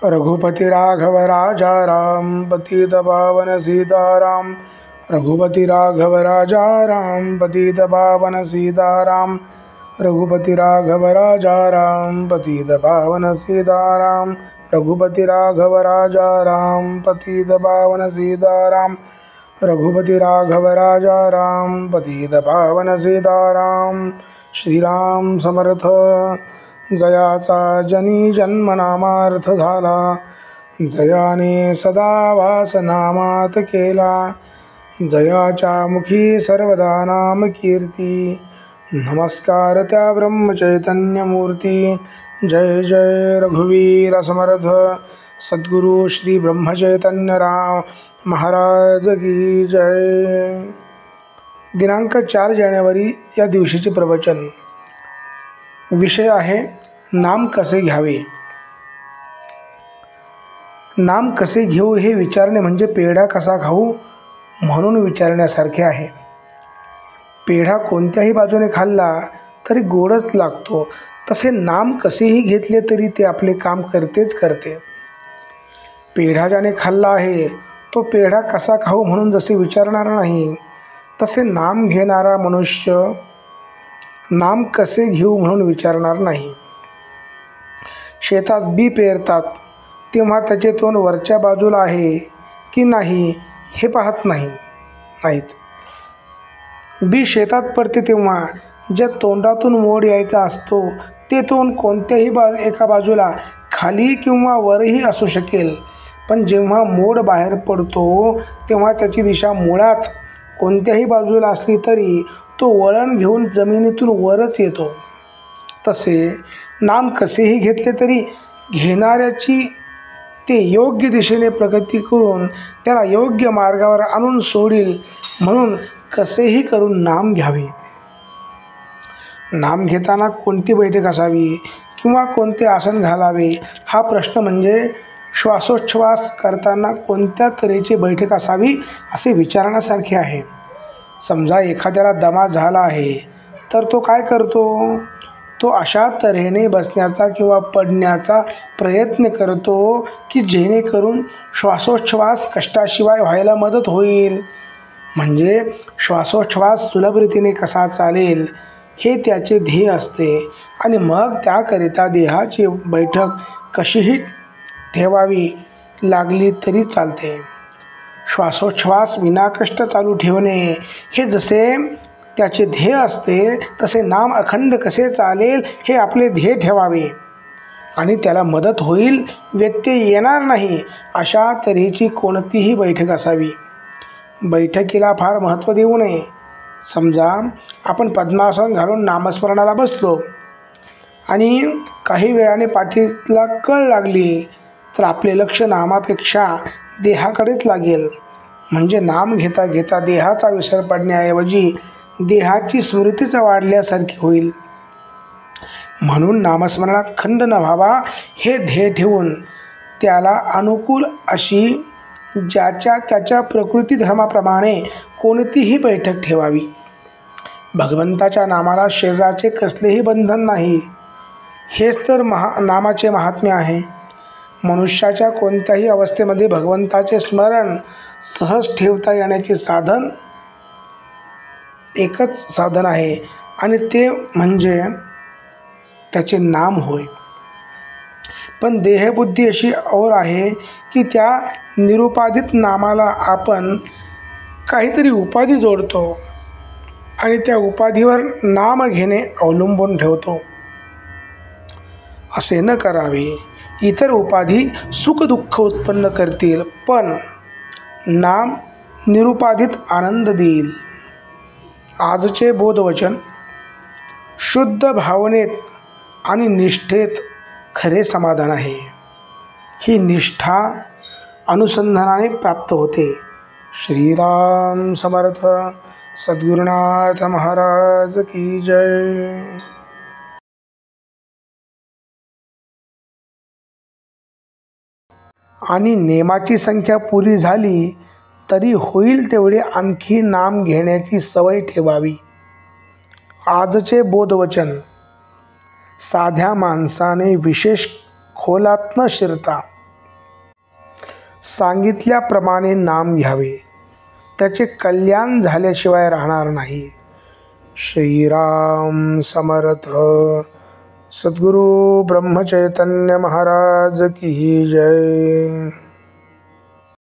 रघुपति राघव राजा राम पतित पावन सीताराम। रघुपति राघव राजा राम पतित पावन सीताराम। रघुपति राघव राजा राम पतित पावन सीताराम। रघुपति राघव राजा राम पतित पावन सीताराम। रघुपति राघव राजा राम पतित पावन सीताराम। श्रीराम समर्थ। जयाचा जनी जन्मनामार्थ झाला, जयाने सदा वास नामात केला। जयाच्या मुखी सर्वदा नाम कीर्ती, नमस्कार त्या ब्रह्मचैतन्यमूर्ती। जय जय रघुवीर समर्थ सद्गुरु श्री ब्रह्मचैतन्य राम महाराज की जय। दिनांक 4 जानेवारी या दिवशीचे प्रवचन. विषय आहे नाम कसे घ्यावे. नाम कसे घेऊ हे विचारणे म्हणजे पेढा कसा खाऊ म्हणून विचारण्यासारखे आहे. पेढा कोणत्याही बाजूने खाल्ला तरी गोडच लागतो, तसे नाम कसेही घेतले तरी ते आपले काम करतेच करते. पेढा ज्याने खाल्ला आहे तो पेढा कसा खाऊ म्हणून जसे विचारणार नाही, तसे नाम घेणारा मनुष्य नाम कसे घेऊ म्हणून विचारणार नाही. शेतात बी पेरतात तेव्हा त्याचे तोंड वरच्या बाजूला आहे की नाही हे पाहत नाहीत. बी शेतात पडते तेव्हा ज्या तोंडातून मोड यायचा असतो ते तोंड कोणत्याही एका बाजूला खाली किंवा वरही असू शकेल, पण जेव्हा मोड बाहेर पडतो तेव्हा त्याची दिशा मुळात कोणत्याही बाजूला असली तरी तो वळण घेऊन जमिनीतून वरच येतो. तसे नाम कसेही घेतले तरी घेणाऱ्याची ते योग्य दिशेने प्रगती करून त्याला योग्य मार्गावर आणून सोडील म्हणून कसेही करून नाम घ्यावे. नाम घेताना कोणती बैठक असावी किंवा कोणते आसन घालावे हा प्रश्न म्हणजे श्वासोच्छ्वास करताना कोणत्या तऱ्हेची बैठक असावी असे विचारण्यासारखे आहे. समजा एखाद्याला दमा झाला आहे तर तो काय करतो, तो अशा तऱ्हेने बसण्याचा किंवा पडण्याचा प्रयत्न करतो की जेणेकरून श्वासोच्छ्वास कष्टाशिवाय व्हायला मदत होईल. म्हणजे श्वासोच्छ्वास सुलभ रीतीने कसा चालेल हे त्याचे ध्येय असते आणि मग त्याकरिता देहाची बैठक कशीही ठेवावी लागली तरी चालते. श्वासोच्छ्वास विनाकष्ट चालू ठेवणे हे जसे त्याचे ध्येय असते, तसे नाम अखंड कसे चालेल हे आपले ध्येय ठेवावे आणि त्याला मदत होईल, व्यत्यय येणार नाही अशा तऱ्हेची कोणतीही बैठक असावी. बैठकीला फार महत्त्व देऊ नये. समजा आपण पद्मासन घालून नामस्मरणाला बसलो आणि काही वेळाने पाठीला कळ लागली तर आपले लक्ष नामापेक्षा देहाकडेच लागेल. म्हणजे नाम घेता घेता देहाचा विसर पडण्याऐवजी देहाची स्मृतीच वाढल्यासारखी होईल. म्हणून नामस्मरणात खंड न व्हावा हे ध्येय ठेवून त्याला अनुकूल अशी ज्याच्या त्याच्या प्रकृती धर्माप्रमाणे कोणतीही बैठक ठेवावी. भगवंताच्या नामाला शरीराचे कसलेही बंधन नाही. हेच तर नामाचे महात्म्य आहे. मनुष्याच्या कोणत्याही अवस्थेमध्ये भगवंताचे स्मरण सहज ठेवता येण्याचे साधन एकच साधन आहे आणि ते म्हणजे त्याचे नाम होय. पण देहबुद्धी अशी और आहे की त्या निरुपाधित नामाला आपण काहीतरी उपाधी जोडतो आणि त्या उपाधीवर नाम घेणे अवलंबून ठेवतो. असे न करावे. इतर उपाधी सुखदुःख उत्पन्न करतील, पण नाम निरुपाधित आनंद देईल. आजचे बोधवचन. शुद्ध भावनेत आणि निष्ठेत खरे समाधान आहे. ही निष्ठा अनुसंधानाने प्राप्त होते. श्रीराम समर्थ. सद्गुरुनाथ महाराज की जय. आणि नेमाची संख्या पुरी झाली तरी होईल तेवढे आणखी नाम घेण्याची सवय ठेवावी. आजचे बोधवचन. साध्या माणसाने विशेष खोलात न शिरता सांगितल्याप्रमाणे नाम घ्यावे, त्याचे कल्याण झाल्याशिवाय राहणार नाही. श्रीराम समर्थ. सद्गुरु ब्रह्मचैतन्य महाराज की जय.